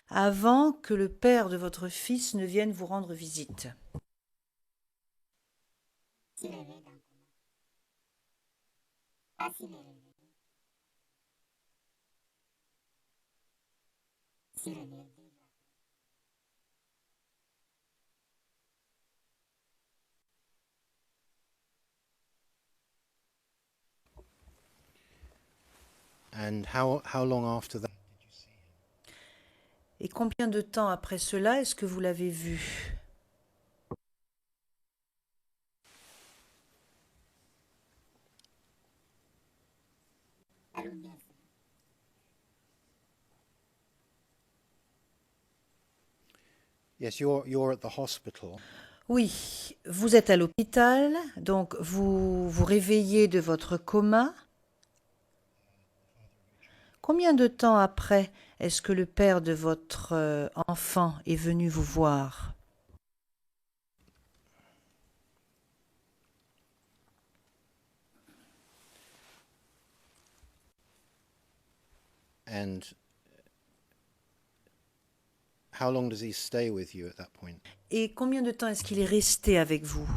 avant que le père de votre fils ne vienne vous rendre visite? S'il réveille d'un coma. Pas s'il est réveillé. S'il réveille déjà. and how long after that Et combien de temps après cela est-ce que vous l'avez vu? Allô, bien sûr. yes you're at the hospital Oui, vous êtes à l'hôpital, donc vous vous réveillez de votre coma. Combien de temps après est-ce que le père de votre enfant est venu vous voir? and how long does he stay with you at that point? Et combien de temps est-ce qu'il est resté avec vous?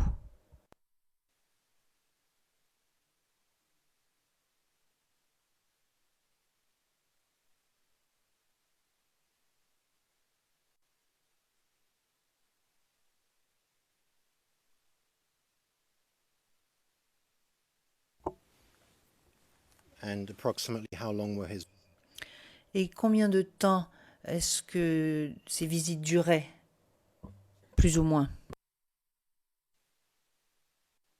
And approximately how long were his? Et combien de temps est-ce que ces visites duraient, plus ou moins?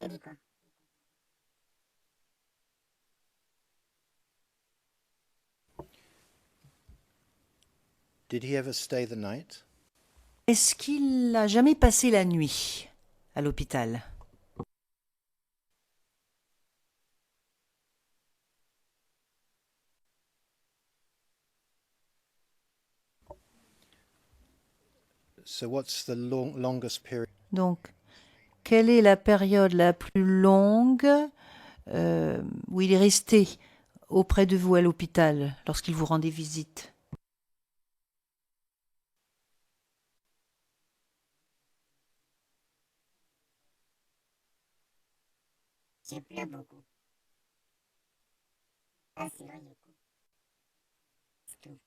Et dit quoi? Did he ever stay the night? Est-ce qu'il n'a jamais passé la nuit à l'hôpital? So what's the longest period? Donc, quelle est la période la plus longue où il est resté auprès de vous à l'hôpital lorsqu'il vous rendait visite? Je pleure beaucoup. Ah, c'est vrai, beaucoup. C'est tout.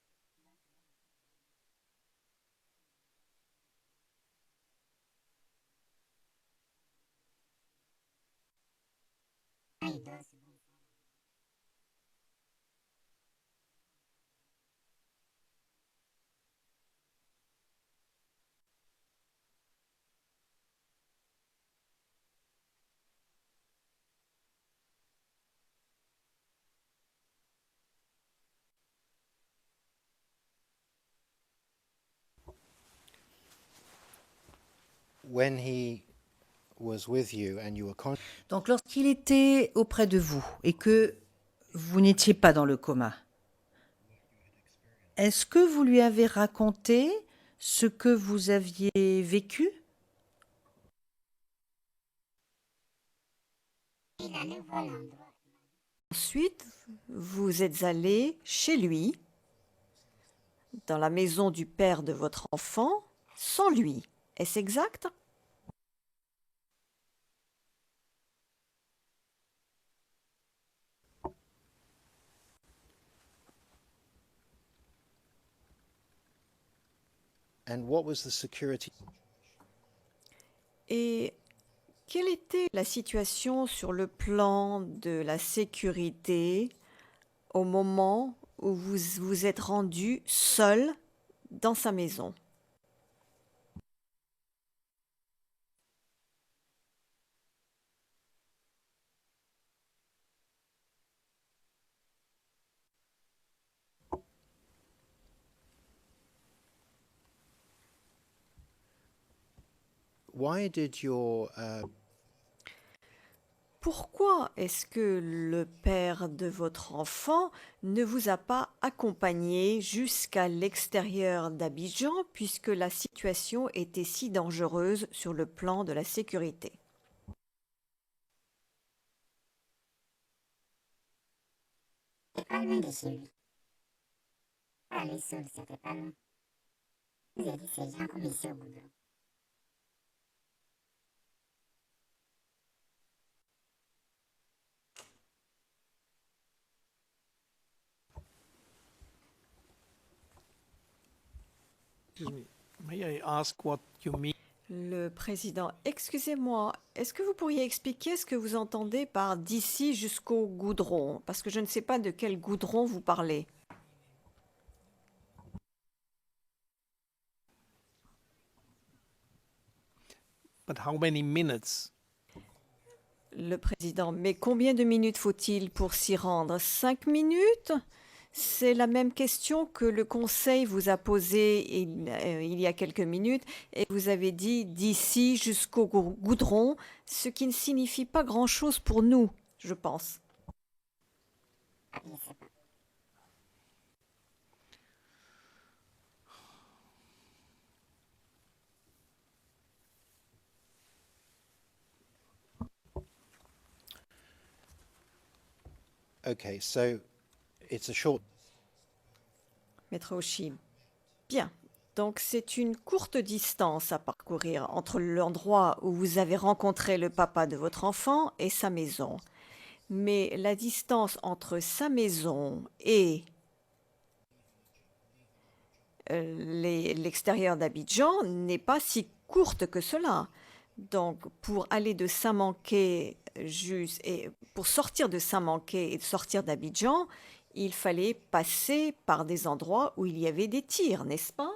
Ah, il dort souvent. When he was with you and you were conscious, Donc, lorsqu'il était auprès de vous et que vous n'étiez pas dans le coma, est-ce que vous lui avez raconté ce que vous aviez vécu? Il a le vol endroit. Ensuite, vous êtes allé chez lui, dans la maison du père de votre enfant, sans lui. Est-ce exact? and what was the security? Et quelle était la situation sur le plan de la sécurité au moment où vous vous êtes rendu seul dans sa maison? Why did your Pourquoi est-ce que le père de votre enfant ne vous a pas accompagné jusqu'à l'extérieur d'Abidjan puisque la situation était si dangereuse sur le plan de la sécurité? C'est pas loin de chez lui. Aller seul, c'était pas loin. Vous avez dit ces gens comme ici au goudron. Excuse me. May I ask what you mean? Le président, excusez-moi, est-ce que vous pourriez expliquer ce que vous entendez par d'ici jusqu'au goudron? Parce que je ne sais pas de quel goudron vous parlez. But how many minutes? Le président, mais combien de minutes faut-il pour s'y rendre? 5 minutes? C'est la même question que le Conseil vous a posée il y a quelques minutes et vous avez dit d'ici jusqu'au goudron, ce qui ne signifie pas grand-chose pour nous, je pense. Ah, je sais pas. Okay, so it's a short. Maître Oshim. Bien. Donc c'est une courte distance à parcourir entre l'endroit où vous avez rencontré le papa de votre enfant et sa maison. Mais la distance entre sa maison et l'extérieur d'Abidjan n'est pas si courte que cela. Donc pour aller de Samanké et pour sortir de Saint-Manqué et de sortir d'Abidjan, il fallait passer par des endroits où il y avait des tirs, n'est-ce pas?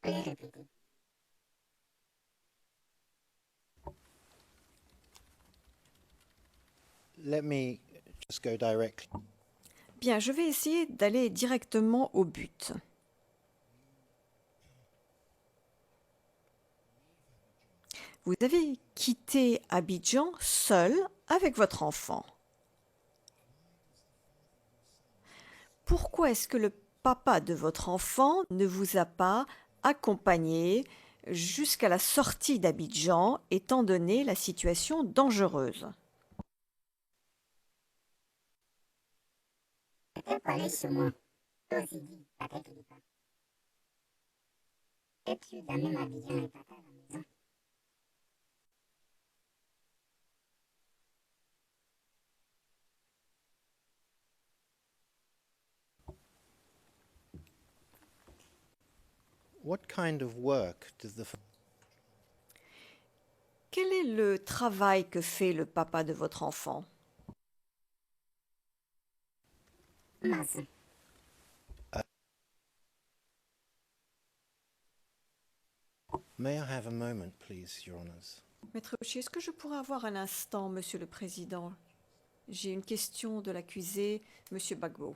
Veuillez répéter. Let me just go directly. Bien, je vais essayer d'aller directement au but. Vous avez quitté Abidjan seul avec votre enfant. Pourquoi est-ce que le papa de votre enfant ne vous a pas accompagné jusqu'à la sortie d'Abidjan, étant donné la situation dangereuse? C'était pour aller chez moi. Aussi dit, peut-être qu'il est pas. Et puis, dans même Abidjan, il n'est pas à la maison. What kind of work does the Quel est le travail que fait le papa de votre enfant? Maçon. May I have a moment, please, Your Honours? Maître Boucher, est-ce que je pourrais avoir un instant, Monsieur le Président? J'ai une question de l'accusé, Monsieur Bagbo.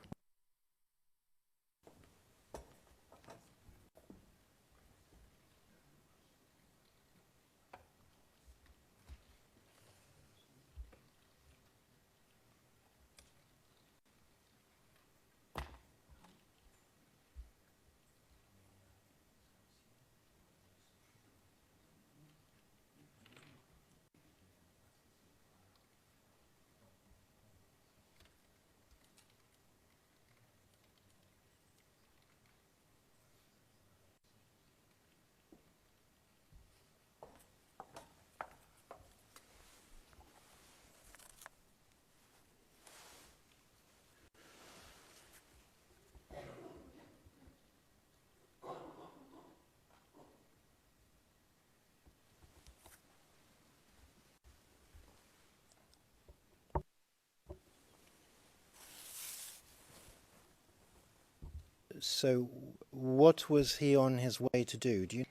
So, what was he on his way to do? Do you?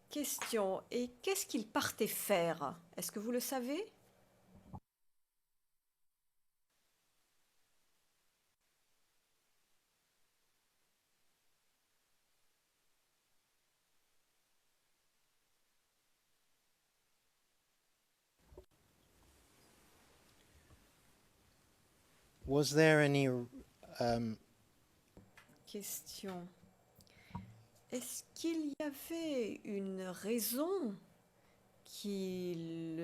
Question, et qu'est-ce qu'il partait faire? Est-ce que vous le savez? Was there any Question. Est-ce qu'il y avait une raison qui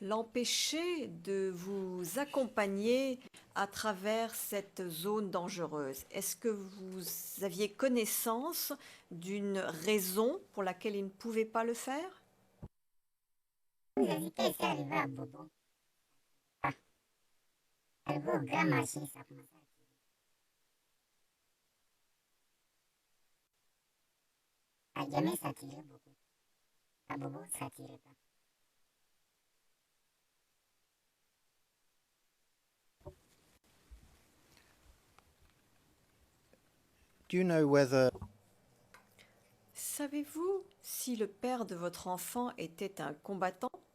l'empêchait de vous accompagner à travers cette zone dangereuse? Est-ce que vous aviez connaissance d'une raison pour laquelle il ne pouvait pas le faire? Vous hésitez, c'est arrivé à Bobo. Ah. Arrivé au grand marché, ça commence à tirer. À Yamé, ça tirait beaucoup. À Bobo, ça tirait pas. do you know whether Savez-vous si le père de votre enfant était un combattant?